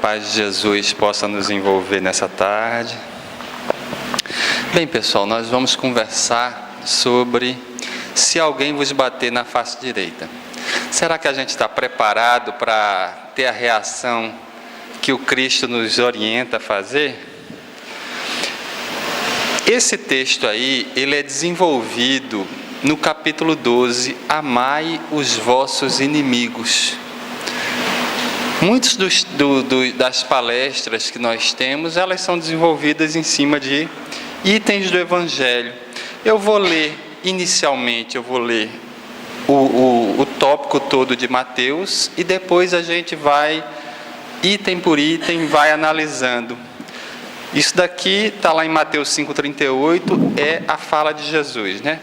paz de Jesus possa nos envolver nessa tarde. Bem, pessoal, nós vamos conversar sobre se alguém vos bater na face direita. Será que a gente está preparado para ter a reação que o Cristo nos orienta a fazer? Esse texto aí, ele é desenvolvido no capítulo 12, amai os vossos inimigos. Muitas das palestras que nós temos, elas são desenvolvidas em cima de itens do Evangelho. Eu vou ler, inicialmente, o tópico todo de Mateus, e depois a gente vai, item por item, vai analisando. Isso daqui está lá em Mateus 5,38, é a fala de Jesus, né?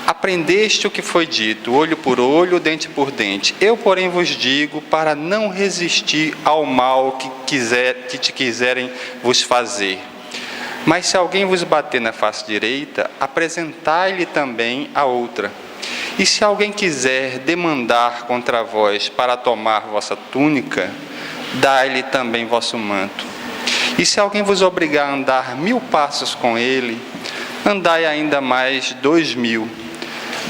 Aprendeste o que foi dito, olho por olho, dente por dente. Eu, porém, vos digo, para não resistir ao mal que te quiserem vos fazer. Mas se alguém vos bater na face direita, apresentai-lhe também a outra. E se alguém quiser demandar contra vós para tomar vossa túnica, dai-lhe também vosso manto. E se alguém vos obrigar a andar 1000 passos com ele, andai ainda mais 2000.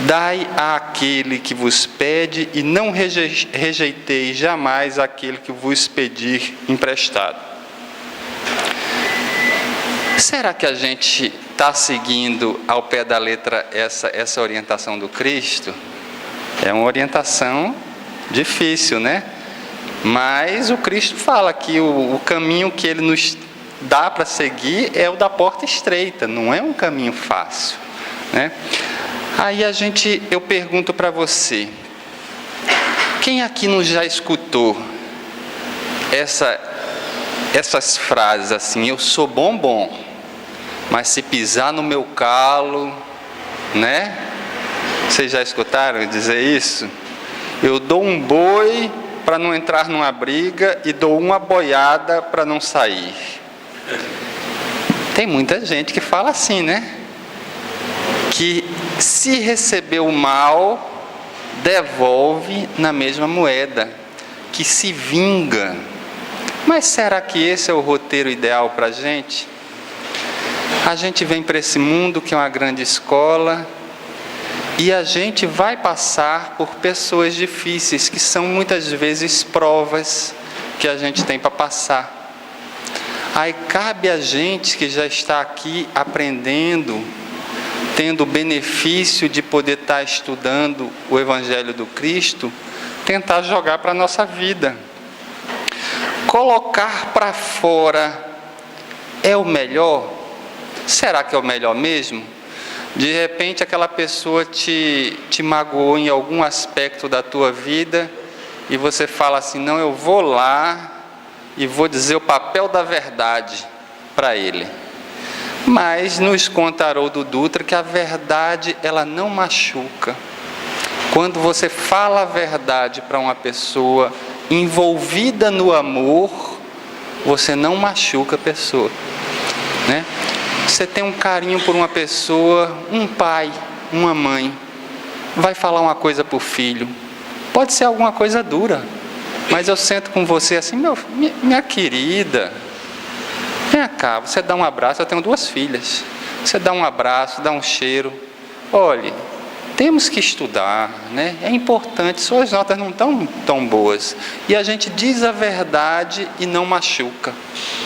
Dai àquele que vos pede, e não rejeiteis jamais aquele que vos pedir emprestado. Será que a gente está seguindo ao pé da letra essa orientação do Cristo? É uma orientação difícil, né? Mas o Cristo fala que o caminho que Ele nos dá para seguir é o da porta estreita, não é um caminho fácil, né? Aí eu pergunto para você, quem aqui não já escutou essas frases assim, eu sou bom, mas se pisar no meu calo, né? Vocês já escutaram dizer isso? Eu dou um boi para não entrar numa briga e dou uma boiada para não sair. Tem muita gente que fala assim, né? Que se receber o mal, devolve na mesma moeda, que se vinga. Mas será que esse é o roteiro ideal para a gente? A gente vem para esse mundo que é uma grande escola, e a gente vai passar por pessoas difíceis, que são muitas vezes provas que a gente tem para passar. Aí cabe a gente que já está aqui aprendendo, tendo o benefício de poder estar estudando o Evangelho do Cristo, tentar jogar para a nossa vida. Colocar para fora é o melhor? Será que é o melhor mesmo? De repente aquela pessoa te magoou em algum aspecto da tua vida, e você fala assim, não, eu vou lá e vou dizer o papel da verdade para ele. Mas nos conta Haroldo Dutra que a verdade, ela não machuca. Quando você fala a verdade para uma pessoa envolvida no amor, você não machuca a pessoa, né? Você tem um carinho por uma pessoa, um pai, uma mãe, vai falar uma coisa para o filho, pode ser alguma coisa dura, mas eu sento com você assim, minha querida, vem cá, você dá um abraço, eu tenho 2 filhas, você dá um abraço, dá um cheiro, olhe, temos que estudar, né? É importante, suas notas não estão tão boas, e a gente diz a verdade e não machuca,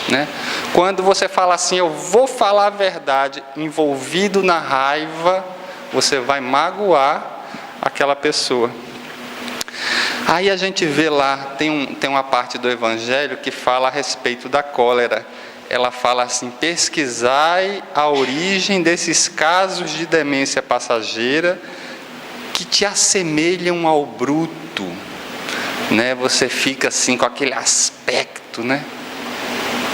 né? Quando você fala assim, eu vou falar a verdade, envolvido na raiva, você vai magoar aquela pessoa. Aí a gente vê lá, tem uma parte do Evangelho que fala a respeito da cólera. Ela fala assim, pesquisai a origem desses casos de demência passageira que te assemelham ao bruto, né? Você fica assim com aquele aspecto, né?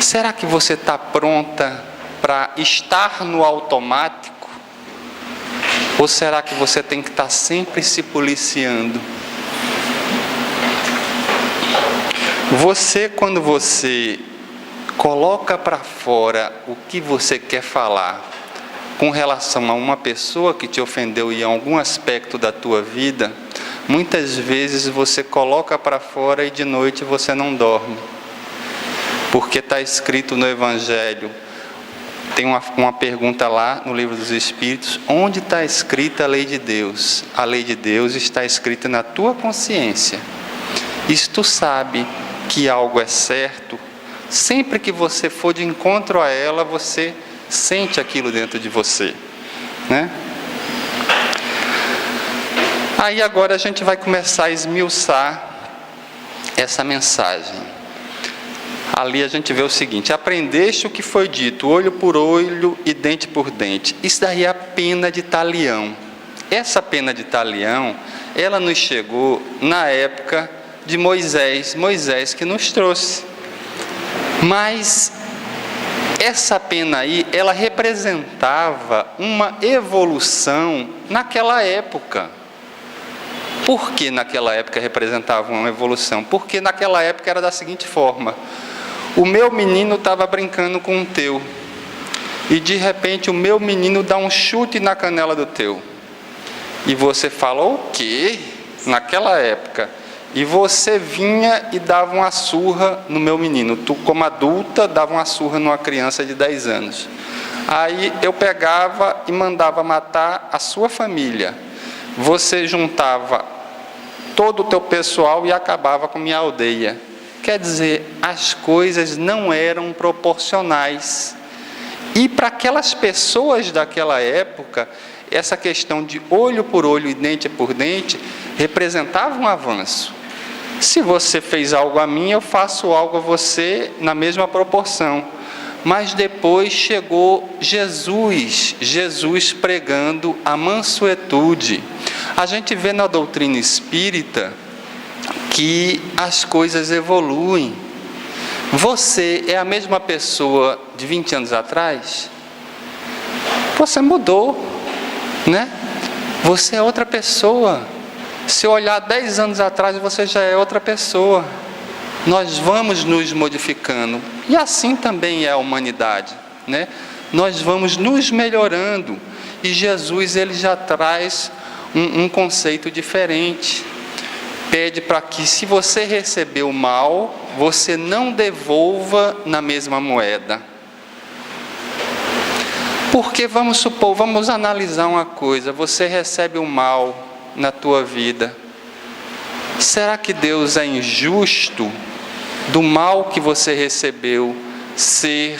Será que você está pronta para estar no automático? Ou será que você tem que estar sempre se policiando? Quando você coloca para fora o que você quer falar com relação a uma pessoa que te ofendeu em algum aspecto da tua vida, muitas vezes você coloca para fora e de noite você não dorme. Porque está escrito no Evangelho, tem uma pergunta lá no Livro dos Espíritos: onde está escrita a lei de Deus? A lei de Deus está escrita na tua consciência. E se tu sabe que algo é certo, sempre que você for de encontro a ela, você sente aquilo dentro de você, né? Aí agora a gente vai começar a esmiuçar essa mensagem. Ali a gente vê o seguinte: aprendeste o que foi dito, olho por olho e dente por dente. Isso daí é a pena de talião. Essa pena de talião, ela nos chegou na época de Moisés que nos trouxe. Mas essa pena aí, ela representava uma evolução naquela época. Por que naquela época representava uma evolução? Porque naquela época era da seguinte forma: o meu menino estava brincando com o teu, e de repente o meu menino dá um chute na canela do teu, e você fala: o quê? Naquela época. E você vinha e dava uma surra no meu menino. Tu, como adulta, dava uma surra numa criança de 10 anos. Aí eu pegava e mandava matar a sua família. Você juntava todo o teu pessoal e acabava com minha aldeia. Quer dizer, as coisas não eram proporcionais. E para aquelas pessoas daquela época, essa questão de olho por olho e dente por dente representava um avanço. Se você fez algo a mim, eu faço algo a você na mesma proporção. Mas depois chegou Jesus pregando a mansuetude. A gente vê na doutrina espírita que as coisas evoluem. Você é a mesma pessoa de 20 anos atrás? Você mudou, né? Você é outra pessoa. Se olhar 10 anos atrás, você já é outra pessoa. Nós vamos nos modificando. E assim também é a humanidade, né? Nós vamos nos melhorando. E Jesus, ele já traz um conceito diferente. Pede para que, se você recebeu mal, você não devolva na mesma moeda. Porque vamos supor, vamos analisar uma coisa: você recebe o mal na tua vida. Será que Deus é injusto do mal que você recebeu ser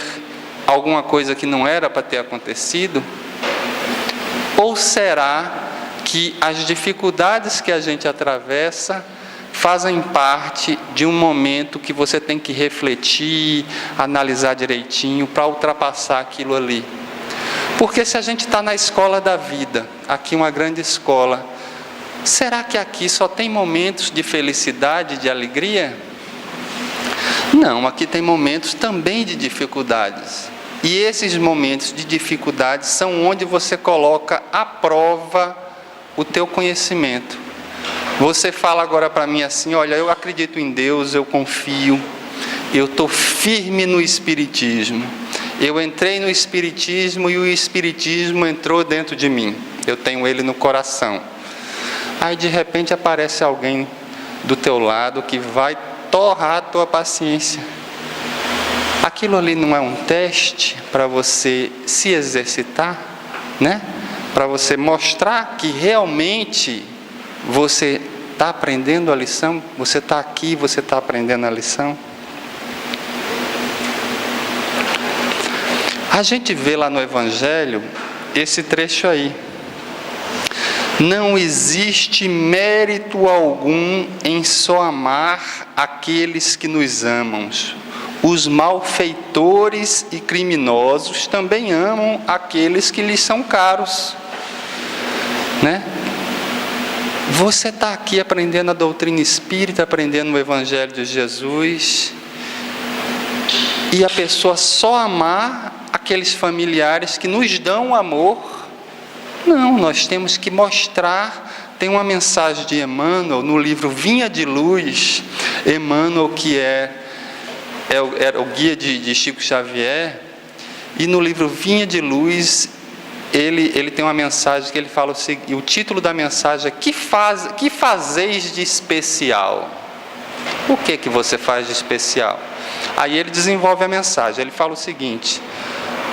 alguma coisa que não era para ter acontecido? Ou será que as dificuldades que a gente atravessa fazem parte de um momento que você tem que refletir, analisar direitinho para ultrapassar aquilo ali? Porque se a gente está na escola da vida, aqui uma grande escola, será que aqui só tem momentos de felicidade, de alegria? Não, aqui tem momentos também de dificuldades. E esses momentos de dificuldades são onde você coloca à prova o teu conhecimento. Você fala agora para mim assim: olha, eu acredito em Deus, eu confio, eu estou firme no Espiritismo. Eu entrei no Espiritismo e o Espiritismo entrou dentro de mim. Eu tenho ele no coração. Aí de repente aparece alguém do teu lado que vai torrar a tua paciência. Aquilo ali não é um teste para você se exercitar, né? Para você mostrar que realmente você está aprendendo a lição, você está aqui, você está aprendendo a lição. A gente vê lá no Evangelho esse trecho aí: não existe mérito algum em só amar aqueles que nos amam. Os malfeitores e criminosos também amam aqueles que lhes são caros, né? Você está aqui aprendendo a doutrina espírita, aprendendo o Evangelho de Jesus, e a pessoa só amar aqueles familiares que nos dão amor? Não, nós temos que mostrar. Tem uma mensagem de Emmanuel no livro Vinha de Luz. Emmanuel, que era o guia de Chico Xavier, e no livro Vinha de Luz, ele tem uma mensagem que ele fala o seguinte, o título da mensagem é: que fazeis de especial? O que você faz de especial? Aí ele desenvolve a mensagem, ele fala o seguinte: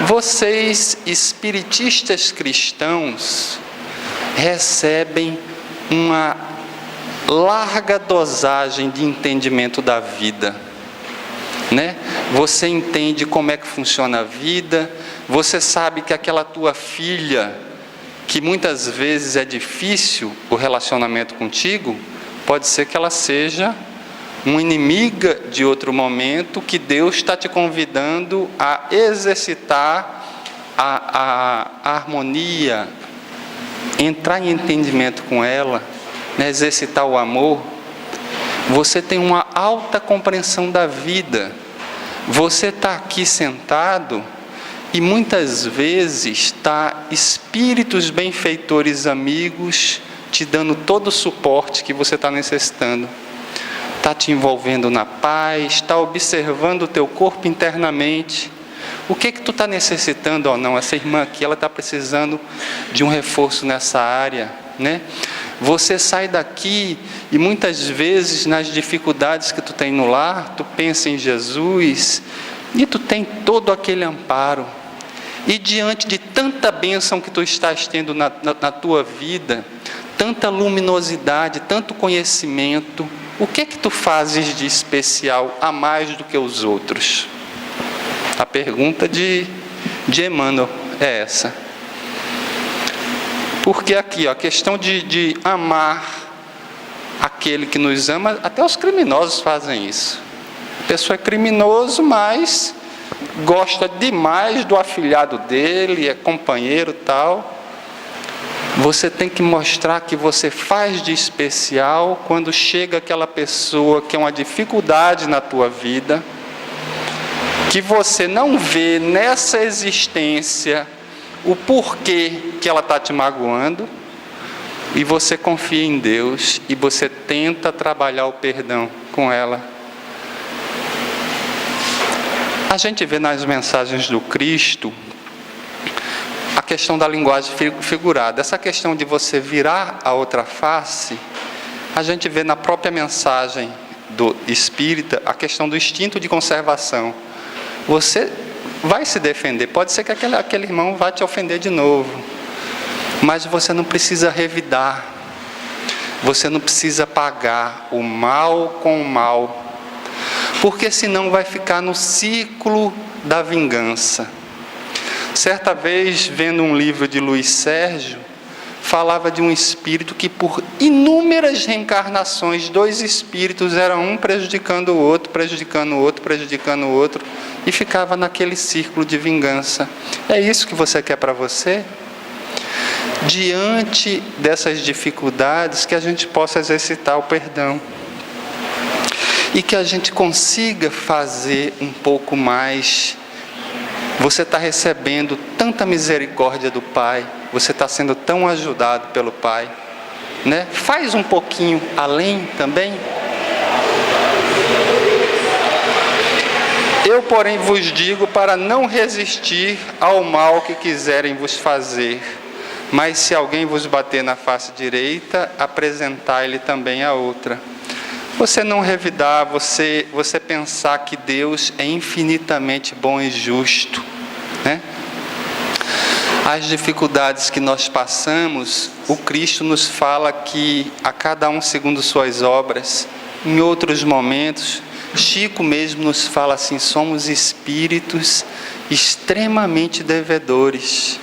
vocês, espiritistas cristãos, recebem uma larga dosagem de entendimento da vida, né? Você entende como é que funciona a vida, você sabe que aquela tua filha, que muitas vezes é difícil o relacionamento contigo, pode ser que ela seja uma inimiga de outro momento, que Deus está te convidando a exercitar a harmonia, entrar em entendimento com ela, né? Exercitar o amor. Você tem uma alta compreensão da vida. Você está aqui sentado e muitas vezes está espíritos benfeitores amigos te dando todo o suporte que você está necessitando. Está te envolvendo na paz, está observando o teu corpo internamente. O que tu está necessitando ou não? Essa irmã aqui, ela está precisando de um reforço nessa área, né? Você sai daqui e muitas vezes nas dificuldades que tu tem no lar, tu pensa em Jesus e tu tem todo aquele amparo. E diante de tanta bênção que tu estás tendo na tua vida, tanta luminosidade, tanto conhecimento, o que é que tu fazes de especial a mais do que os outros? A pergunta de Emmanuel é essa. Porque aqui, ó, a questão de amar aquele que nos ama, até os criminosos fazem isso. A pessoa é criminoso, mas gosta demais do afilhado dele, é companheiro e tal. Você tem que mostrar que você faz de especial quando chega aquela pessoa que é uma dificuldade na tua vida, que você não vê nessa existência o porquê que ela está te magoando, e você confia em Deus e você tenta trabalhar o perdão com ela. A gente vê nas mensagens do Cristo a questão da linguagem figurada. Essa questão de você virar a outra face, a gente vê na própria mensagem do espírita a questão do instinto de conservação. Você vai se defender, pode ser que aquele irmão vá te ofender de novo, mas você não precisa revidar, você não precisa pagar o mal com o mal, porque senão vai ficar no ciclo da vingança. Certa vez, vendo um livro de Luiz Sérgio, falava de um espírito que por inúmeras reencarnações, dois espíritos eram um prejudicando o outro, prejudicando o outro, prejudicando o outro, e ficava naquele círculo de vingança. É isso que você quer para você? Diante dessas dificuldades, que a gente possa exercitar o perdão. E que a gente consiga fazer um pouco mais. Você está recebendo tanta misericórdia do Pai, você está sendo tão ajudado pelo Pai, né? Faz um pouquinho além também. Eu, porém, vos digo para não resistir ao mal que quiserem vos fazer, mas se alguém vos bater na face direita, apresentai-lhe também a outra. Você não revidar, você pensar que Deus é infinitamente bom e justo, né? As dificuldades que nós passamos, o Cristo nos fala que a cada um segundo suas obras. Em outros momentos, Chico mesmo nos fala assim: somos espíritos extremamente devedores.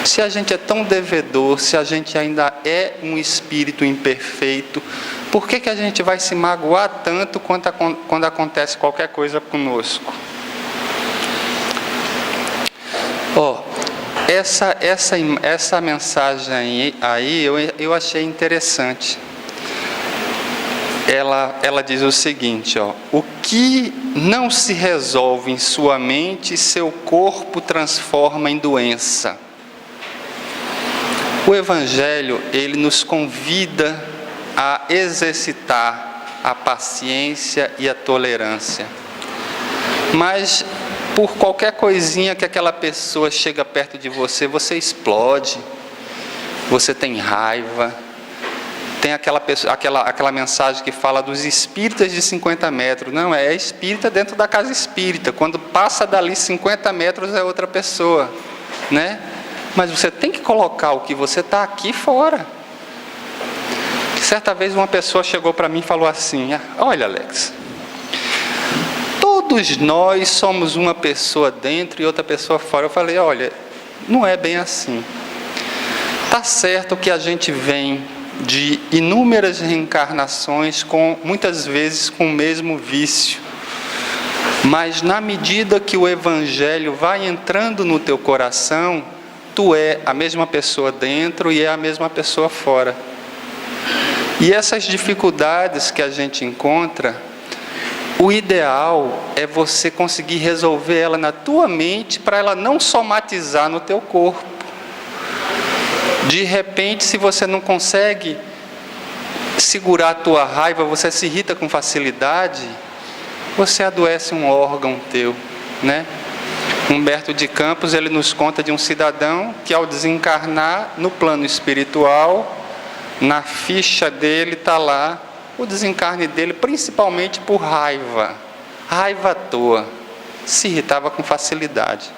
Se a gente é tão devedor, se a gente ainda é um espírito imperfeito, por que a gente vai se magoar tanto quando acontece qualquer coisa conosco? Essa mensagem aí eu achei interessante. Ela diz o seguinte, o que não se resolve em sua mente, seu corpo transforma em doença. O Evangelho, ele nos convida a exercitar a paciência e a tolerância. Mas por qualquer coisinha que aquela pessoa chega perto de você, você explode, você tem raiva, tem aquela mensagem que fala dos espíritas de 50 metros. Não, é espírita dentro da casa espírita. Quando passa dali 50 metros é outra pessoa, né? Mas você tem que colocar o que você está aqui fora. Certa vez uma pessoa chegou para mim e falou assim: olha, Alex, todos nós somos uma pessoa dentro e outra pessoa fora. Eu falei: olha, não é bem assim. Tá certo que a gente vem de inúmeras reencarnações, muitas vezes com o mesmo vício, mas na medida que o Evangelho vai entrando no teu coração, tu é a mesma pessoa dentro e é a mesma pessoa fora. E essas dificuldades que a gente encontra, o ideal é você conseguir resolver ela na tua mente, para ela não somatizar no teu corpo. De repente, se você não consegue segurar a tua raiva, você se irrita com facilidade, você adoece um órgão teu, né? Humberto de Campos, ele nos conta de um cidadão que, ao desencarnar no plano espiritual, na ficha dele está lá o desencarne dele, principalmente por raiva à toa, se irritava com facilidade.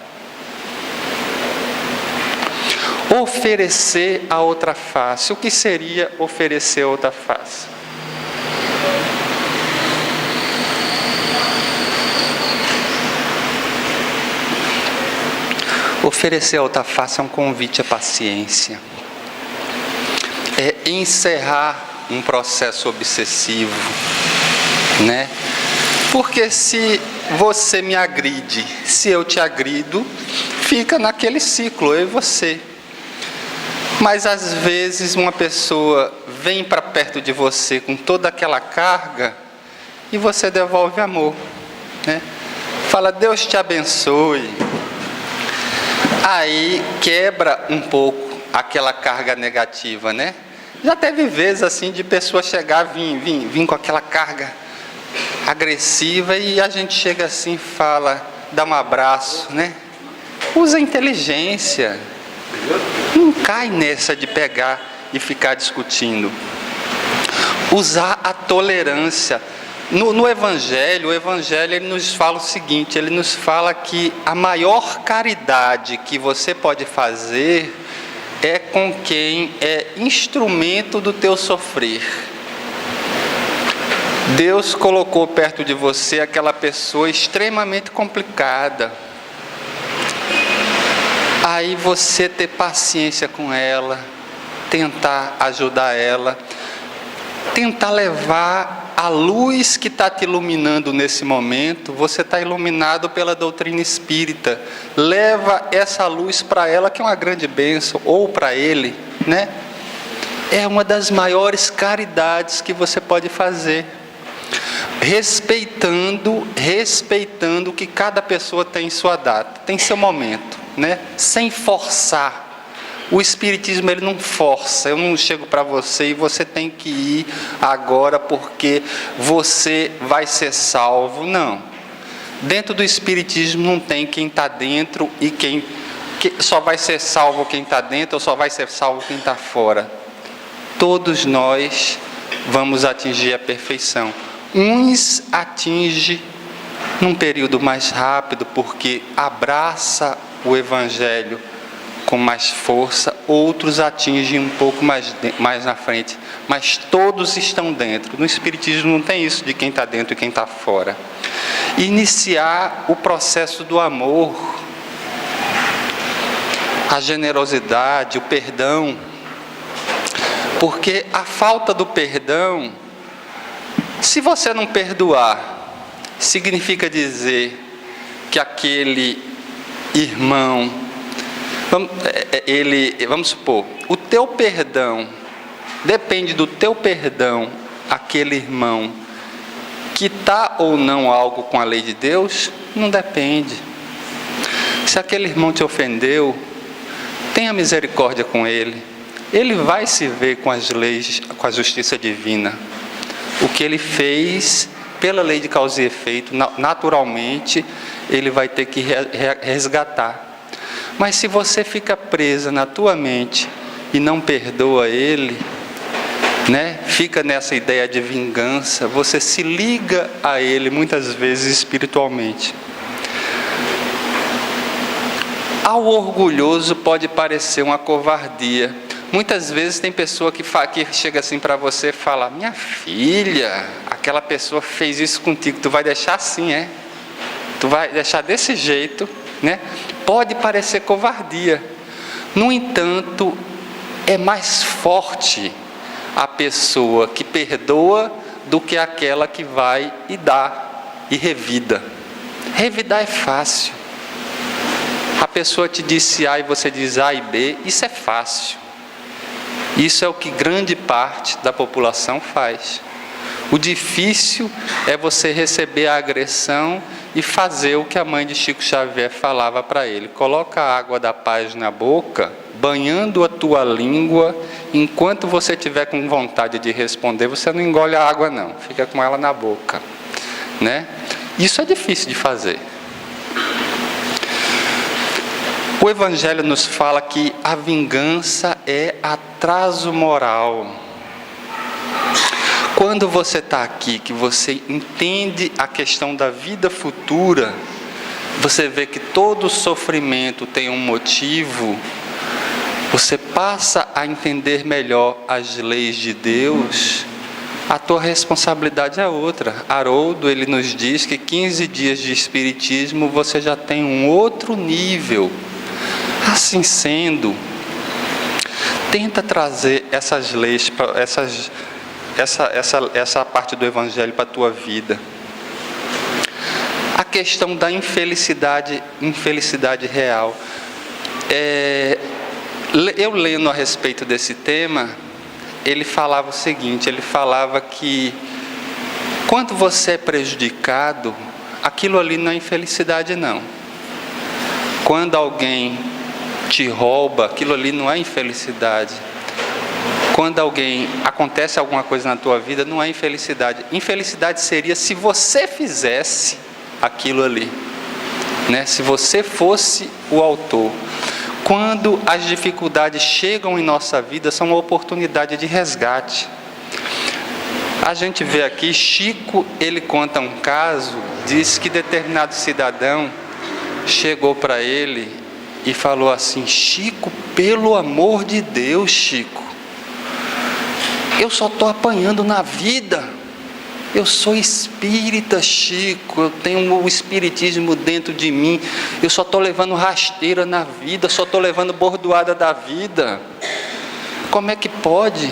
Oferecer a outra face. O que seria oferecer a outra face? Oferecer a outra face é um convite à paciência. É encerrar um processo obsessivo, né? Porque se você me agride, se eu te agrido, fica naquele ciclo, eu e você. Mas às vezes uma pessoa vem para perto de você com toda aquela carga e você devolve amor, né? Fala: Deus te abençoe. Aí quebra um pouco aquela carga negativa, né? Já teve vezes assim de pessoa chegar, vir com aquela carga agressiva, e a gente chega assim e fala, dá um abraço, né? Usa a inteligência. Não cai nessa de pegar e ficar discutindo. Usar a tolerância. No Evangelho, o Evangelho ele nos fala o seguinte, ele nos fala que a maior caridade que você pode fazer é com quem é instrumento do teu sofrer. Deus colocou perto de você aquela pessoa extremamente complicada. Aí você ter paciência com ela, tentar ajudar ela, tentar levar a luz que está te iluminando nesse momento. Você está iluminado pela doutrina espírita. Leva essa luz para ela, que é uma grande bênção, ou para ele, né? É uma das maiores caridades que você pode fazer. Respeitando o que cada pessoa tem em sua data, tem seu momento, né? Sem forçar. O Espiritismo ele não força. Eu não chego para você e você tem que ir agora porque você vai ser salvo. Não. Dentro do Espiritismo não tem quem está dentro e só vai ser salvo quem está dentro ou só vai ser salvo quem está fora. Todos nós vamos atingir a perfeição. Uns atingem num período mais rápido porque abraça o Evangelho com mais força, outros atingem um pouco mais na frente, mas todos estão dentro. No Espiritismo não tem isso de quem está dentro e quem está fora. Iniciar o processo do amor, a generosidade, o perdão, porque a falta do perdão, se você não perdoar, significa dizer que aquele irmão, vamos supor, o teu perdão, depende do teu perdão, aquele irmão que está ou não algo com a lei de Deus, não depende. Se aquele irmão te ofendeu, tenha misericórdia com ele. Ele vai se ver com as leis, com a justiça divina. O que ele fez, pela lei de causa e efeito, naturalmente, ele vai ter que resgatar. Mas se você fica presa na tua mente e não perdoa ele, né? Fica nessa ideia de vingança, você se liga a ele muitas vezes espiritualmente. Ao orgulhoso pode parecer uma covardia. Muitas vezes tem pessoa que chega assim para você e fala: minha filha, aquela pessoa fez isso contigo, tu vai deixar assim, é? Tu vai deixar desse jeito, né? Pode parecer covardia. No entanto, é mais forte a pessoa que perdoa do que aquela que vai e dá e revida. Revidar é fácil. A pessoa te disse A e você diz A e B, isso é fácil. Isso é o que grande parte da população faz. O difícil é você receber a agressão e fazer o que a mãe de Chico Xavier falava para ele: coloca a água da paz na boca, banhando a tua língua, enquanto você estiver com vontade de responder, você não engole a água não, fica com ela na boca, né? Isso é difícil de fazer. O Evangelho nos fala que a vingança é atraso moral. Quando você está aqui, que você entende a questão da vida futura, você vê que todo sofrimento tem um motivo, você passa a entender melhor as leis de Deus, a tua responsabilidade é outra. Haroldo, ele nos diz que 15 dias de espiritismo você já tem um outro nível. Assim sendo, tenta trazer essas leis, essa parte do Evangelho para a tua vida. A questão da infelicidade real. Eu lendo a respeito desse tema, ele falava o seguinte, ele falava que quando você é prejudicado, aquilo ali não é infelicidade não. Quando alguém te rouba, aquilo ali não é infelicidade. Quando acontece alguma coisa na tua vida, não é infelicidade. Infelicidade seria se você fizesse aquilo ali, né? Se você fosse o autor. Quando as dificuldades chegam em nossa vida, são uma oportunidade de resgate. A gente vê aqui, Chico, ele conta um caso, diz que determinado cidadão chegou para ele e falou assim: Chico, pelo amor de Deus, Chico, eu só estou apanhando na vida, eu sou espírita, Chico, eu tenho o espiritismo dentro de mim, eu só estou levando rasteira na vida, só estou levando bordoada da vida, como é que pode?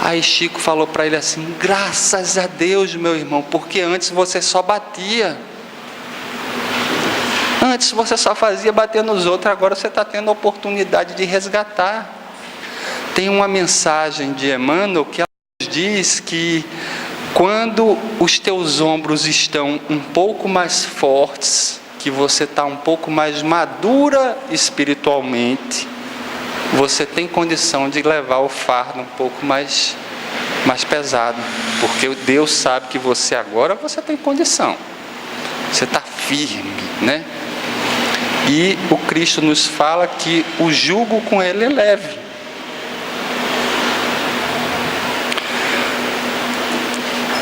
Aí Chico falou para ele assim: graças a Deus, meu irmão, porque antes você só batia. Antes você só fazia bater nos outros, agora você está tendo a oportunidade de resgatar. Tem uma mensagem de Emmanuel que ela nos diz que quando os teus ombros estão um pouco mais fortes, que você está um pouco mais madura espiritualmente, você tem condição de levar o fardo um pouco mais pesado, porque Deus sabe que você tem condição, você está firme, né? E o Cristo nos fala que o jugo com ele é leve.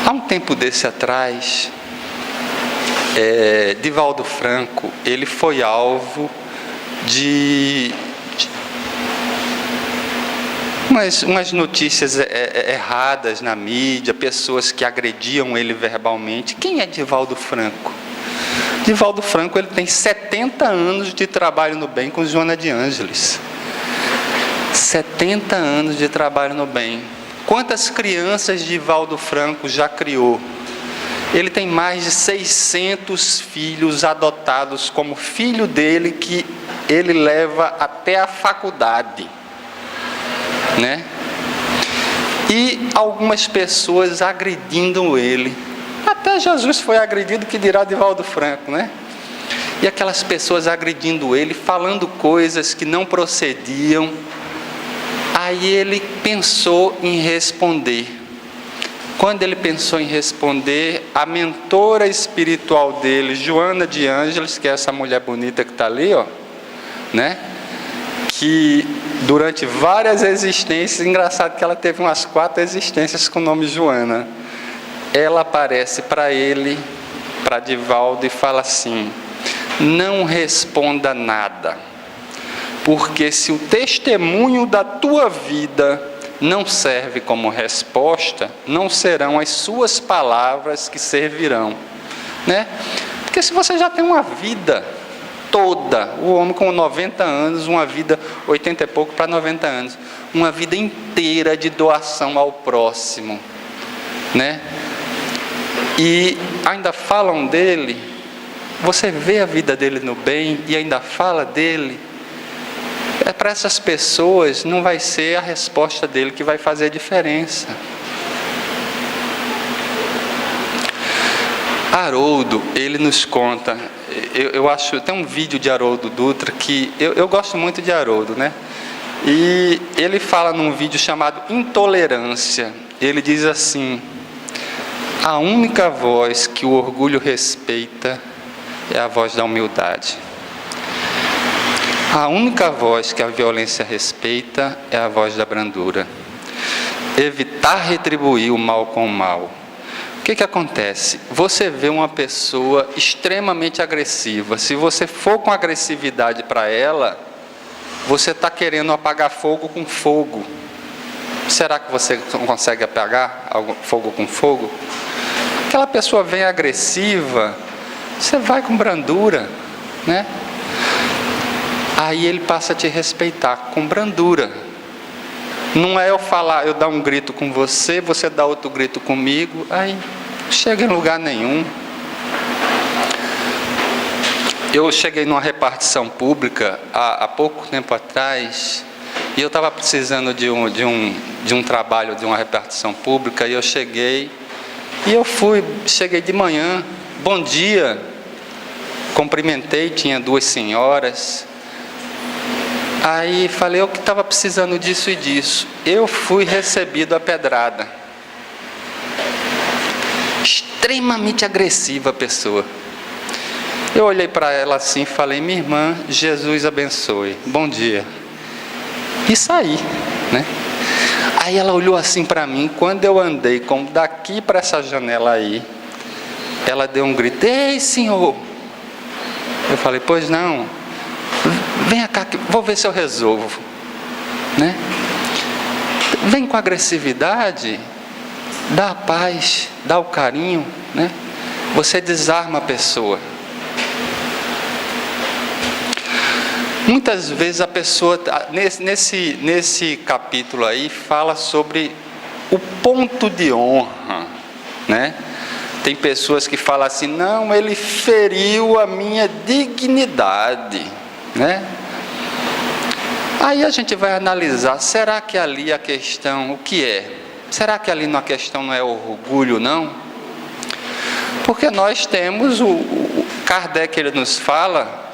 Há um tempo desse atrás, Divaldo Franco, ele foi alvo de umas notícias erradas na mídia, pessoas que agrediam ele verbalmente. Quem é Divaldo Franco? Divaldo Franco, ele tem 70 anos de trabalho no bem com Joana de Ângeles. 70 anos de trabalho no bem. Quantas crianças Divaldo Franco já criou? Ele tem mais de 600 filhos adotados como filho dele, que ele leva até a faculdade, né? E algumas pessoas agredindo ele. Até Jesus foi agredido, que dirá Divaldo Franco, né? E aquelas pessoas agredindo ele, falando coisas que não procediam. Aí ele pensou em responder. Quando ele pensou em responder, a mentora espiritual dele, Joana de Ângeles, que é essa mulher bonita que está ali, ó, né? Que durante várias existências, engraçado que ela teve umas 4 existências com o nome Joana. Ela aparece para ele, para Divaldo, e fala assim: não responda nada, porque se o testemunho da tua vida não serve como resposta, não serão as suas palavras que servirão, né? Porque se você já tem uma vida toda, o homem com 90 anos, uma vida, 80 e pouco para 90 anos, uma vida inteira de doação ao próximo, né? E ainda falam dele, você vê a vida dele no bem e ainda fala dele, para essas pessoas não vai ser a resposta dele que vai fazer a diferença. Haroldo, ele nos conta, eu acho, tem um vídeo de Haroldo Dutra que eu gosto muito de Haroldo, né? E ele fala num vídeo chamado Intolerância. Ele diz assim: a única voz que o orgulho respeita é a voz da humildade. A única voz que a violência respeita é a voz da brandura. Evitar retribuir o mal com o mal. O que acontece? Você vê uma pessoa extremamente agressiva. Se você for com agressividade para ela, você está querendo apagar fogo com fogo. Será que você consegue apagar fogo com fogo? Aquela pessoa vem agressiva, você vai com brandura, né? Aí ele passa a te respeitar com brandura. Não é eu falar, eu dar um grito com você, você dá outro grito comigo, aí não chega em lugar nenhum. Eu cheguei numa repartição pública há pouco tempo atrás, e eu estava precisando de um trabalho de uma repartição pública, e eu cheguei de manhã, bom dia, cumprimentei, tinha 2 senhoras. Aí falei, eu que estava precisando disso e disso. Eu fui recebido a pedrada. Extremamente agressiva a pessoa. Eu olhei para ela assim e falei, minha irmã, Jesus abençoe, bom dia. E saí, né? Aí ela olhou assim para mim, quando eu andei como daqui para essa janela aí, ela deu um grito, ei senhor! Eu falei, pois não, vem cá, vou ver se eu resolvo, né? Vem com agressividade, dá a paz, dá o carinho, né? Você desarma a pessoa. Muitas vezes a pessoa, nesse capítulo aí, fala sobre o ponto de honra, né? Tem pessoas que falam assim, não, ele feriu a minha dignidade, né? Aí a gente vai analisar, será que ali a questão, o que é? Será que ali a questão não é orgulho, não? Porque nós temos, Kardec ele nos fala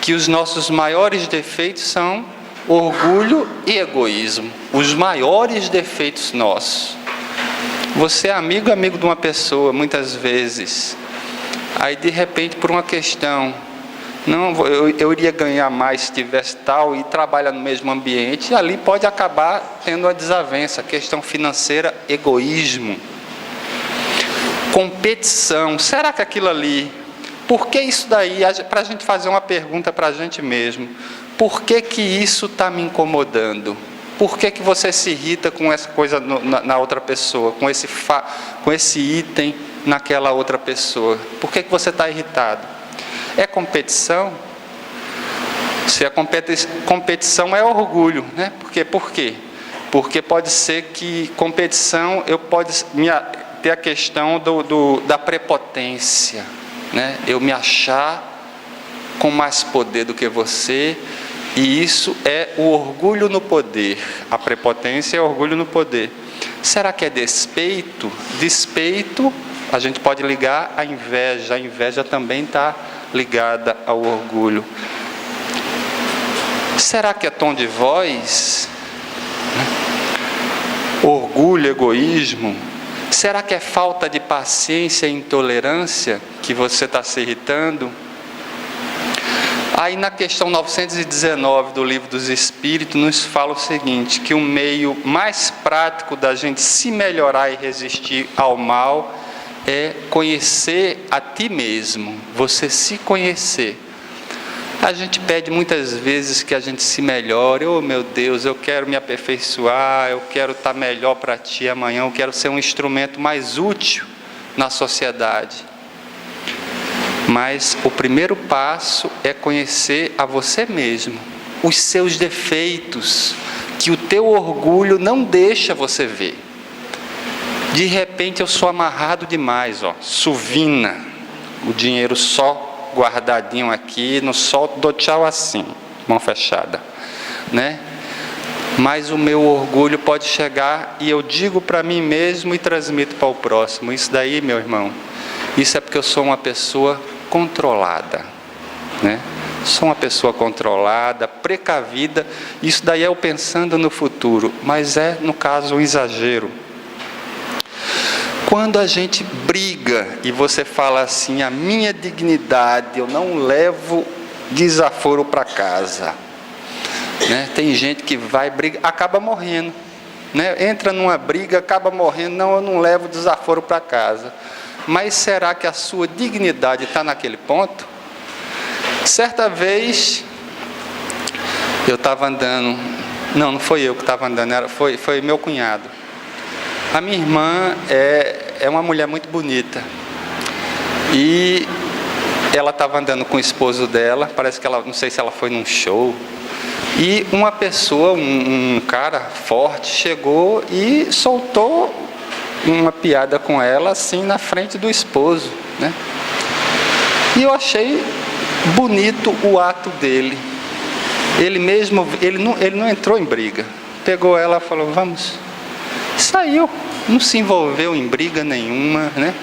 que os nossos maiores defeitos são orgulho e egoísmo. Os maiores defeitos nossos. Você é amigo de uma pessoa, muitas vezes. Aí de repente por uma questão, não, eu iria ganhar mais se tivesse tal, e trabalha no mesmo ambiente, e ali pode acabar tendo uma desavença, questão financeira, egoísmo. Competição, será que aquilo ali, por que isso daí, para a gente fazer uma pergunta para a gente mesmo, por que isso está me incomodando? Por que você se irrita com essa coisa na outra pessoa, com esse item naquela outra pessoa? Por que você está irritado? É competição? Se a competição é orgulho, né? Por quê? Porque pode ser que competição, eu pode ter a questão da prepotência, né? Eu me achar com mais poder do que você, e isso é o orgulho no poder. A prepotência é orgulho no poder. Será que é despeito? Despeito, a gente pode ligar à inveja. A inveja também está ligada ao orgulho. Será que é tom de voz? Orgulho, egoísmo? Será que é falta de paciência e intolerância que você está se irritando? Aí na questão 919 do Livro dos Espíritos nos fala o seguinte, que o meio mais prático da gente se melhorar e resistir ao mal é conhecer a ti mesmo, você se conhecer. A gente pede muitas vezes que a gente se melhore. Oh meu Deus, eu quero me aperfeiçoar, eu quero estar melhor para ti amanhã, eu quero ser um instrumento mais útil na sociedade. Mas o primeiro passo é conhecer a você mesmo, os seus defeitos, que o teu orgulho não deixa você ver. De repente eu sou amarrado demais, suvina, o dinheiro só guardadinho aqui, no sol dou tchau assim, mão fechada, né? Mas o meu orgulho pode chegar e eu digo para mim mesmo e transmito para o próximo. Isso daí, meu irmão, isso é porque eu sou uma pessoa controlada, né? Sou uma pessoa controlada, precavida. Isso daí é eu pensando no futuro, mas é, no caso, um exagero. Quando a gente briga e você fala assim, a minha dignidade, eu não levo desaforo para casa, né? Tem gente que vai brigar, acaba morrendo, né? Entra numa briga, acaba morrendo, não, eu não levo desaforo para casa. Mas será que a sua dignidade está naquele ponto? Certa vez, eu estava andando, não foi eu que estava andando, foi meu cunhado. A minha irmã é uma mulher muito bonita, e ela estava andando com o esposo dela, parece que ela, não sei se ela foi num show, e uma pessoa, um cara forte, chegou e soltou uma piada com ela, assim, na frente do esposo, né? E eu achei bonito o ato dele. Ele mesmo, ele não entrou em briga, pegou ela e falou, vamos. Saiu, não se envolveu em briga nenhuma, né?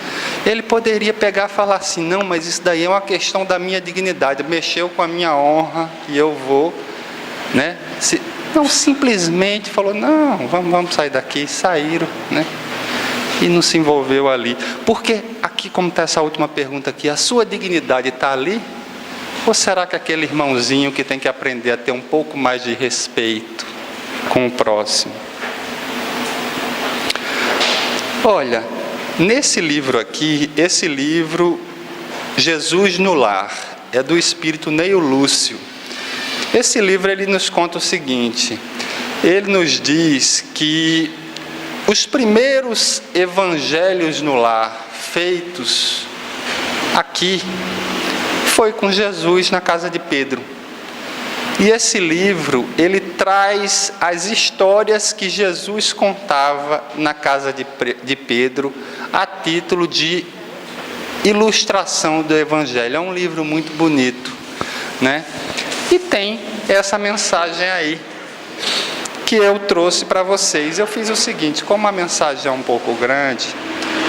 Ele poderia pegar e falar assim, não, mas isso daí é uma questão da minha dignidade, mexeu com a minha honra e eu vou, né? Não, simplesmente falou, não, vamos sair daqui, saíram, né? E não se envolveu ali. Porque aqui, como está essa última pergunta aqui, a sua dignidade está ali? Ou será que aquele irmãozinho que tem que aprender a ter um pouco mais de respeito com o próximo? Olha, nesse livro aqui, esse livro, Jesus no Lar, é do espírito Neio Lúcio. Esse livro, ele nos conta o seguinte, ele nos diz que os primeiros evangelhos no lar, feitos aqui, foi com Jesus na casa de Pedro. E esse livro, ele traz as histórias que Jesus contava na casa de Pedro, a título de ilustração do Evangelho. É um livro muito bonito, né? E tem essa mensagem aí, que eu trouxe para vocês. Eu fiz o seguinte, como a mensagem é um pouco grande,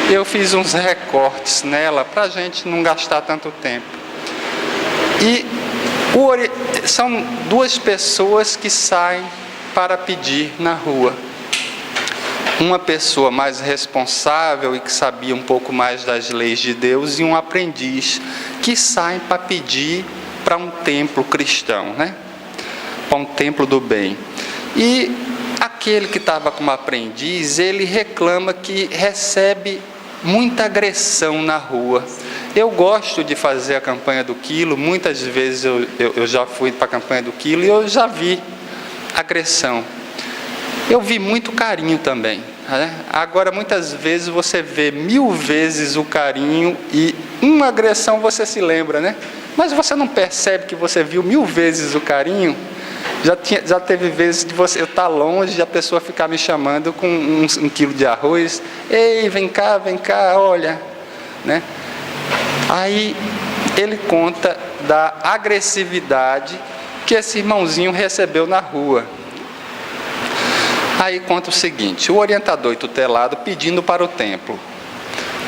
eu fiz uns recortes nela, para a gente não gastar tanto tempo. E são duas pessoas que saem para pedir na rua. Uma pessoa mais responsável e que sabia um pouco mais das leis de Deus, e um aprendiz que saem para pedir para um templo cristão, né? Para um templo do bem. E aquele que estava como aprendiz, ele reclama que recebe muita agressão na rua. Eu gosto de fazer a campanha do quilo, muitas vezes eu já fui para a campanha do quilo e eu já vi agressão. Eu vi muito carinho também, né? Agora, muitas vezes você vê 1000 vezes o carinho e uma agressão você se lembra, né? Mas você não percebe que você viu 1000 vezes o carinho? Já teve vezes de eu estar longe e a pessoa ficar me chamando com um quilo de arroz. Ei, vem cá, olha, né? Aí ele conta da agressividade que esse irmãozinho recebeu na rua. Aí conta o seguinte, o orientador e tutelado pedindo para o templo.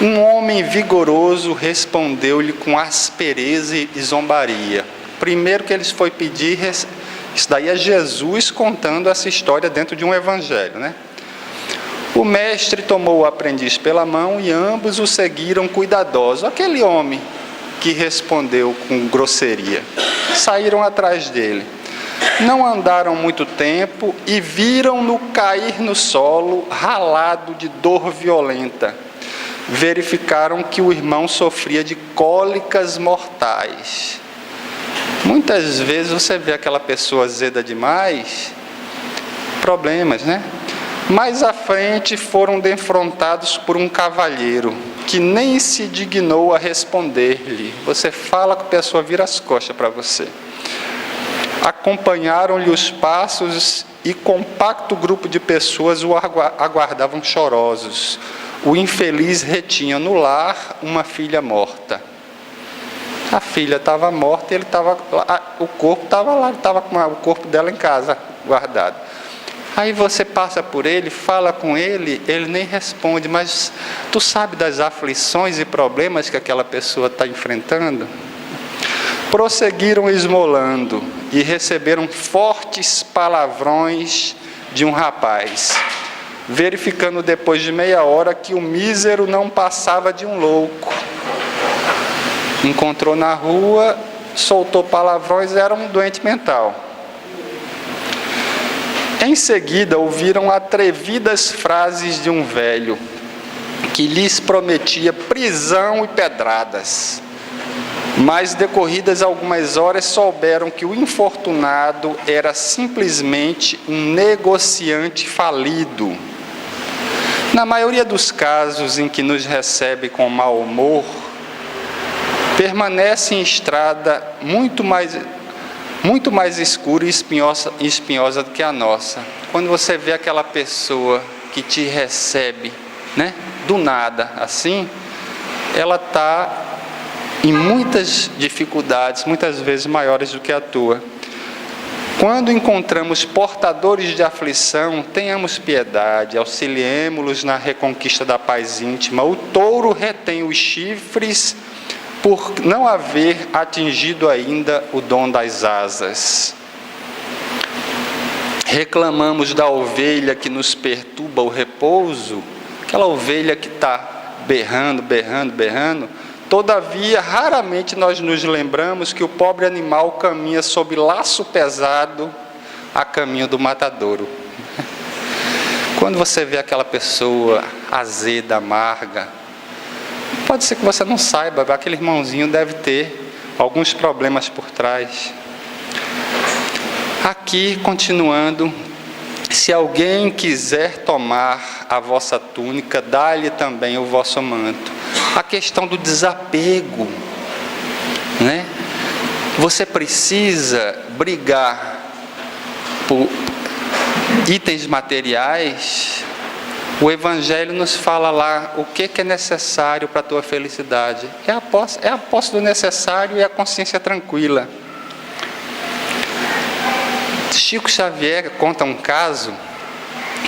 Um homem vigoroso respondeu-lhe com aspereza e zombaria. Primeiro que eles foi pedir, isso daí é Jesus contando essa história dentro de um evangelho, né? O mestre tomou o aprendiz pela mão e ambos o seguiram cuidadosos. Aquele homem que respondeu com grosseria, saíram atrás dele. Não andaram muito tempo e viram-no cair no solo, ralado de dor violenta. Verificaram que o irmão sofria de cólicas mortais. Muitas vezes você vê aquela pessoa azeda demais, problemas, né? Mais à frente foram defrontados por um cavalheiro, que nem se dignou a responder-lhe. Você fala que a pessoa vira as costas para você. Acompanharam-lhe os passos e compacto grupo de pessoas o aguardavam chorosos. O infeliz retinha no lar uma filha morta. A filha estava morta e o corpo estava lá, estava com o corpo dela em casa, guardado. Aí você passa por ele, fala com ele, ele nem responde, mas tu sabe das aflições e problemas que aquela pessoa está enfrentando? Prosseguiram esmolando e receberam fortes palavrões de um rapaz, verificando depois de meia hora que o mísero não passava de um louco. Encontrou na rua, soltou palavrões, era um doente mental. Em seguida, ouviram atrevidas frases de um velho, que lhes prometia prisão e pedradas. Mas, decorridas algumas horas, souberam que o infortunado era simplesmente um negociante falido. Na maioria dos casos em que nos recebe com mau humor, permanece em estrada muito mais escura e espinhosa do que a nossa. Quando você vê aquela pessoa que te recebe, né, do nada, assim, ela está em muitas dificuldades, muitas vezes maiores do que a tua. Quando encontramos portadores de aflição, tenhamos piedade, auxiliemo-los na reconquista da paz íntima. O touro retém os chifres por não haver atingido ainda o dom das asas. Reclamamos da ovelha que nos perturba o repouso, aquela ovelha que está berrando, todavia, raramente nós nos lembramos que o pobre animal caminha sob laço pesado a caminho do matadouro. Quando você vê aquela pessoa azeda, amarga, pode ser que você não saiba, aquele irmãozinho deve ter alguns problemas por trás. Aqui, continuando, se alguém quiser tomar a vossa túnica, dá-lhe também o vosso manto. A questão do desapego, né? Você precisa brigar por itens materiais. O Evangelho nos fala lá o que é necessário para a tua felicidade. É a posse do necessário e a consciência tranquila. Chico Xavier conta um caso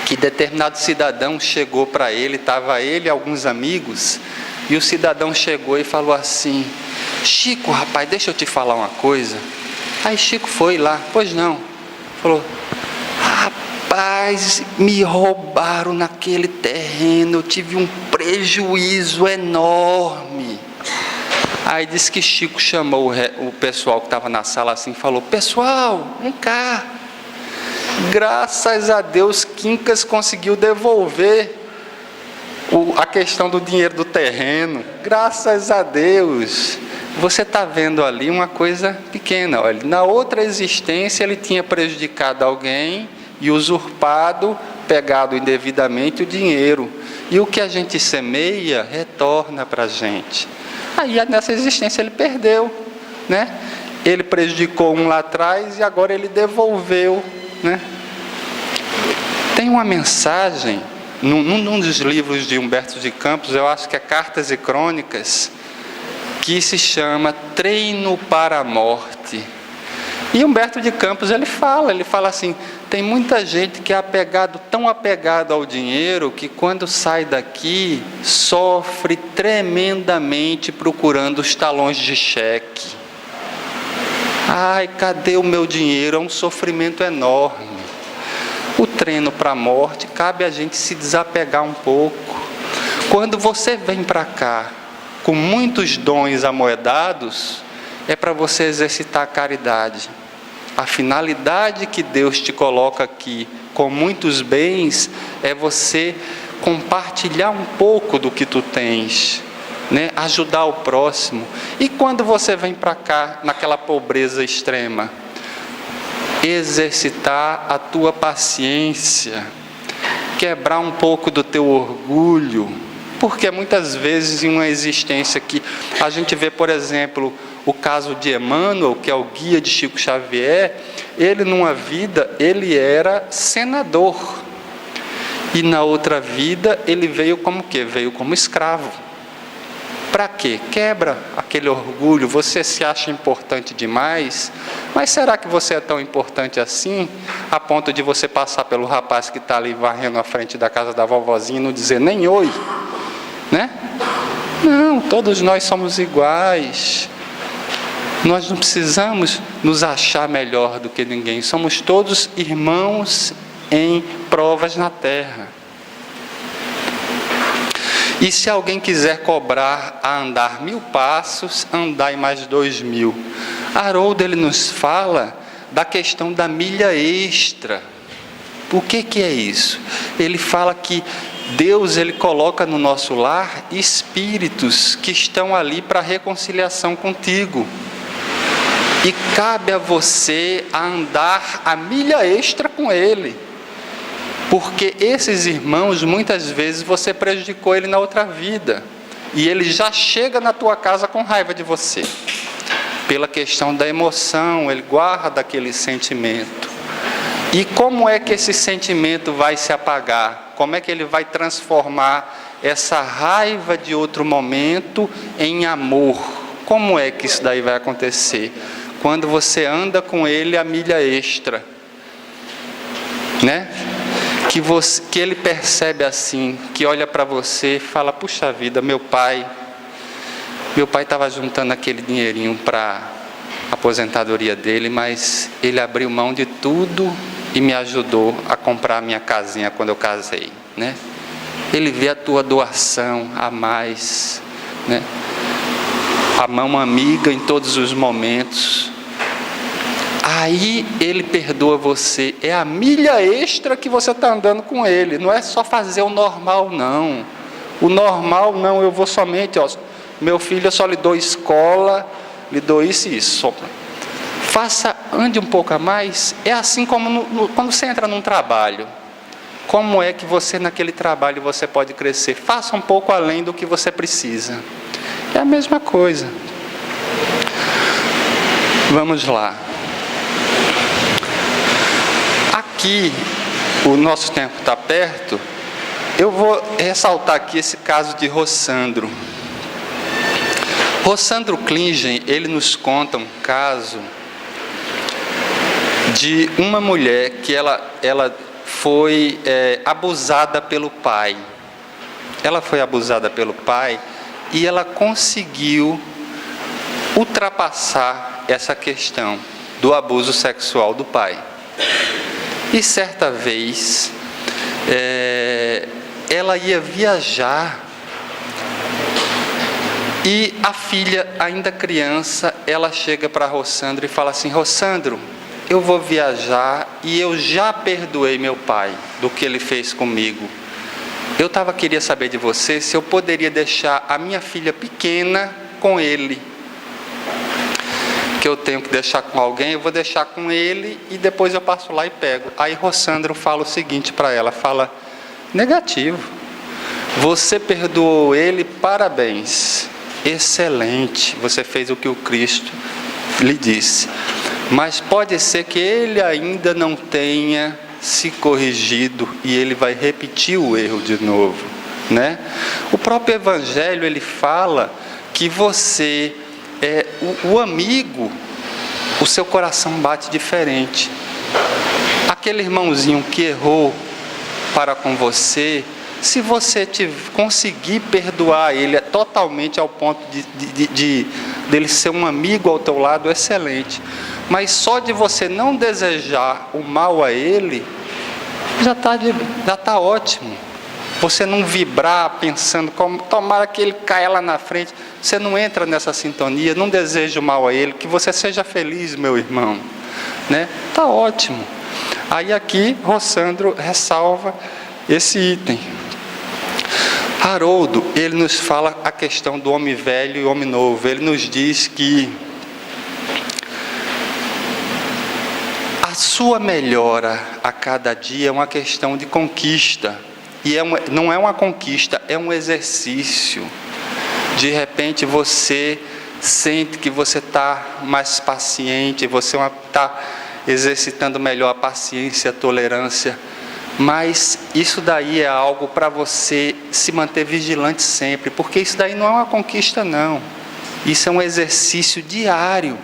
que determinado cidadão chegou para ele, estava ele e alguns amigos, e o cidadão chegou e falou assim: Chico, rapaz, deixa eu te falar uma coisa. Aí Chico foi lá, pois não, falou: rapaz, me roubaram naquele terreno, eu tive um prejuízo enorme. Aí disse que Chico chamou o pessoal que estava na sala assim, falou: pessoal, vem cá. Graças a Deus, Quincas conseguiu devolver a questão do dinheiro do terreno. Graças a Deus. Você está vendo ali uma coisa pequena. Olha, na outra existência ele tinha prejudicado alguém e usurpado, pegado indevidamente o dinheiro. E o que a gente semeia, retorna para a gente. Aí nessa existência ele perdeu, né? Ele prejudicou um lá atrás e agora ele devolveu, né? Tem uma mensagem num dos livros de Humberto de Campos, eu acho que é Cartas e Crônicas, que se chama Treino para a Morte. E Humberto de Campos ele fala assim: tem muita gente que é tão apegado ao dinheiro, que quando sai daqui, sofre tremendamente procurando os talões de cheque. Ai, cadê o meu dinheiro? É um sofrimento enorme. O treino para a morte, cabe a gente se desapegar um pouco. Quando você vem para cá com muitos dons amoedados, é para você exercitar a caridade. A finalidade que Deus te coloca aqui, com muitos bens, é você compartilhar um pouco do que tu tens, né? Ajudar o próximo. E quando você vem para cá, naquela pobreza extrema, exercitar a tua paciência, quebrar um pouco do teu orgulho, porque muitas vezes em uma existência que a gente vê, por exemplo, o caso de Emmanuel, que é o guia de Chico Xavier, ele numa vida, ele era senador, e na outra vida ele veio como quê? Veio como escravo. Para quê? Quebra aquele orgulho. Você se acha importante demais, mas será que você é tão importante assim, a ponto de você passar pelo rapaz que está ali varrendo à frente da casa da vovozinha e não dizer nem oi, né? Não, todos nós somos iguais. Nós não precisamos nos achar melhor do que ninguém. Somos todos irmãos em provas na terra. E se alguém quiser cobrar a andar 1000 passos, andai mais 2000. Haroldo, ele nos fala da questão da milha extra. O que é isso? Ele fala que Deus, ele coloca no nosso lar espíritos que estão ali para reconciliação contigo. E cabe a você andar a milha extra com ele. Porque esses irmãos, muitas vezes, você prejudicou ele na outra vida. E ele já chega na tua casa com raiva de você. Pela questão da emoção, ele guarda aquele sentimento. E como é que esse sentimento vai se apagar? Como é que ele vai transformar essa raiva de outro momento em amor? Como é que isso daí vai acontecer? Quando você anda com ele a milha extra, né? Que ele percebe assim, que olha para você e fala, puxa vida, meu pai estava juntando aquele dinheirinho para a aposentadoria dele, mas ele abriu mão de tudo e me ajudou a comprar a minha casinha quando eu casei, né? Ele vê a tua doação a mais, né? A mão amiga em todos os momentos. Aí ele perdoa você. É a milha extra que você está andando com ele. Não é só fazer o normal, não. O normal, não, eu vou somente, ó, meu filho, eu só lhe dou escola, lhe dou isso e isso. Faça, ande um pouco a mais. É assim como quando você entra num trabalho. Como é que você, naquele trabalho, você pode crescer? Faça um pouco além do que você precisa. É a mesma coisa. Vamos lá. Aqui, o nosso tempo está perto, eu vou ressaltar aqui esse caso de Rossandro. Rossandro Klingen, ele nos conta um caso de uma mulher que ela foi abusada pelo pai. Ela foi abusada pelo pai e ela conseguiu ultrapassar essa questão do abuso sexual do pai. E certa vez, ela ia viajar e a filha, ainda criança, ela chega para Rossandro e fala assim, Rossandro, eu vou viajar e eu já perdoei meu pai do que ele fez comigo. Eu queria saber de você se eu poderia deixar a minha filha pequena com ele. Que eu tenho que deixar com alguém, eu vou deixar com ele e depois eu passo lá e pego. Aí Rossandro fala o seguinte para ela, fala, negativo, você perdoou ele, parabéns, excelente, você fez o que o Cristo lhe disse, mas pode ser que ele ainda não tenha se corrigido e ele vai repetir o erro de novo, né? O próprio Evangelho, ele fala que você... o amigo, o seu coração bate diferente. Aquele irmãozinho que errou para com você, se você conseguir perdoar ele totalmente ao ponto dele ser um amigo ao teu lado, excelente. Mas só de você não desejar o mal a ele, já está ótimo. Você não vibrar pensando, como, tomara que ele caia lá na frente. Você não entra nessa sintonia, não deseja o mal a ele, que você seja feliz, meu irmão. Né? Tá ótimo. Aí aqui, Rossandro ressalva esse item. Haroldo, ele nos fala a questão do homem velho e homem novo. Ele nos diz que a sua melhora a cada dia é uma questão de conquista. E não é uma conquista, é um exercício. De repente você sente que você está mais paciente, você está exercitando melhor a paciência, a tolerância. Mas isso daí é algo para você se manter vigilante sempre, porque isso daí não é uma conquista não. Isso é um exercício diário.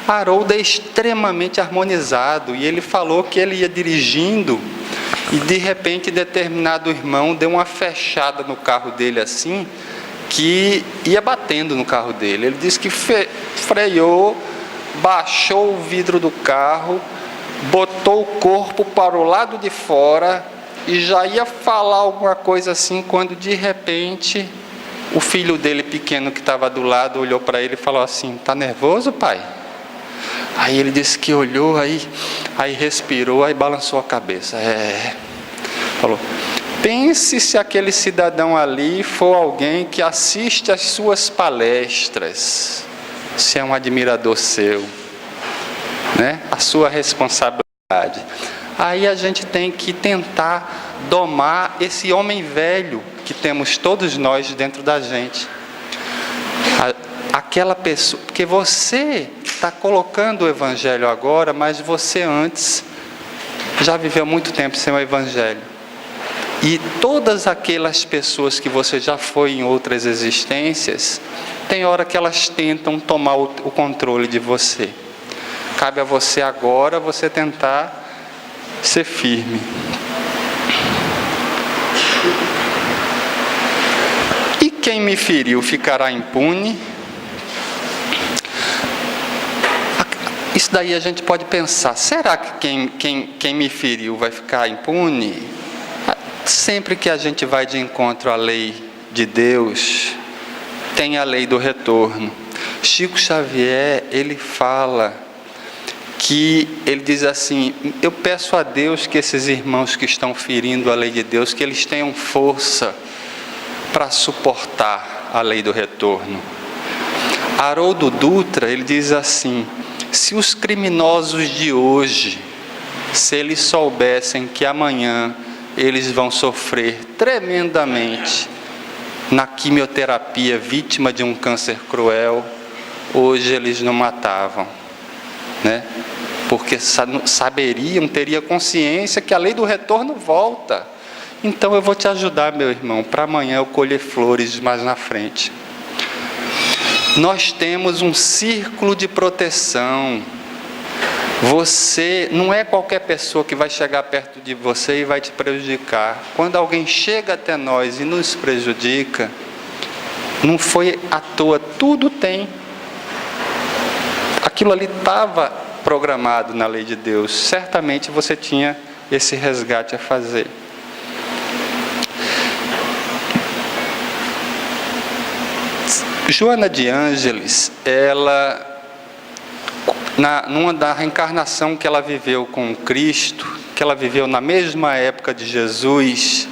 Haroldo é extremamente harmonizado, e ele falou que ele ia dirigindo, e de repente determinado irmão deu uma fechada no carro dele assim, que ia batendo no carro dele. Ele disse que freou, baixou o vidro do carro, botou o corpo para o lado de fora e já ia falar alguma coisa assim, quando de repente o filho dele pequeno que estava do lado olhou para ele e falou assim: "Tá nervoso, pai?" Aí ele disse que olhou, aí respirou, aí balançou a cabeça. Falou: "Pense se aquele cidadão ali for alguém que assiste às suas palestras, se é um admirador seu, né? A sua responsabilidade." Aí a gente tem que tentar domar esse homem velho que temos todos nós dentro da gente. Aquela pessoa, porque você está colocando o evangelho agora, mas você antes já viveu muito tempo sem o evangelho. E todas aquelas pessoas que você já foi em outras existências, tem hora que elas tentam tomar o controle de você. Cabe a você agora, você tentar ser firme. E quem me feriu ficará impune? Isso daí a gente pode pensar, será que quem me feriu vai ficar impune? Sempre que a gente vai de encontro à lei de Deus, tem a lei do retorno. Chico Xavier, ele fala que, ele diz assim: eu peço a Deus que esses irmãos que estão ferindo a lei de Deus, que eles tenham força para suportar a lei do retorno. Haroldo Dutra, ele diz assim: se os criminosos de hoje, se eles soubessem que amanhã eles vão sofrer tremendamente na quimioterapia, vítima de um câncer cruel, hoje eles não matavam, né? Porque saberiam, teriam consciência que a lei do retorno volta. Então eu vou te ajudar, meu irmão, para amanhã eu colher flores mais na frente. Nós temos um círculo de proteção. Você, não é qualquer pessoa que vai chegar perto de você e vai te prejudicar. Quando alguém chega até nós e nos prejudica, não foi à toa, tudo tem. Aquilo ali estava programado na lei de Deus. Certamente você tinha esse resgate a fazer. Joana de Ângeles, ela, numa da reencarnação que ela viveu com Cristo, que ela viveu na mesma época de Jesus,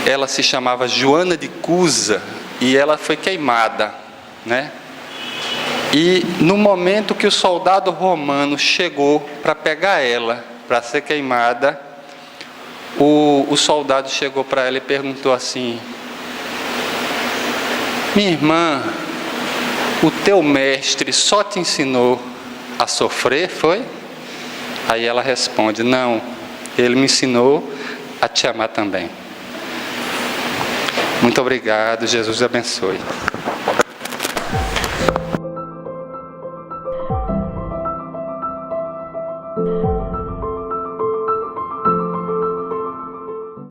ela se chamava Joana de Cusa e ela foi queimada, né? E no momento que o soldado romano chegou para pegar ela, para ser queimada, o soldado chegou para ela e perguntou assim: minha irmã, o teu mestre só te ensinou a sofrer, foi? Aí ela responde: não, ele me ensinou a te amar também. Muito obrigado, Jesus abençoe.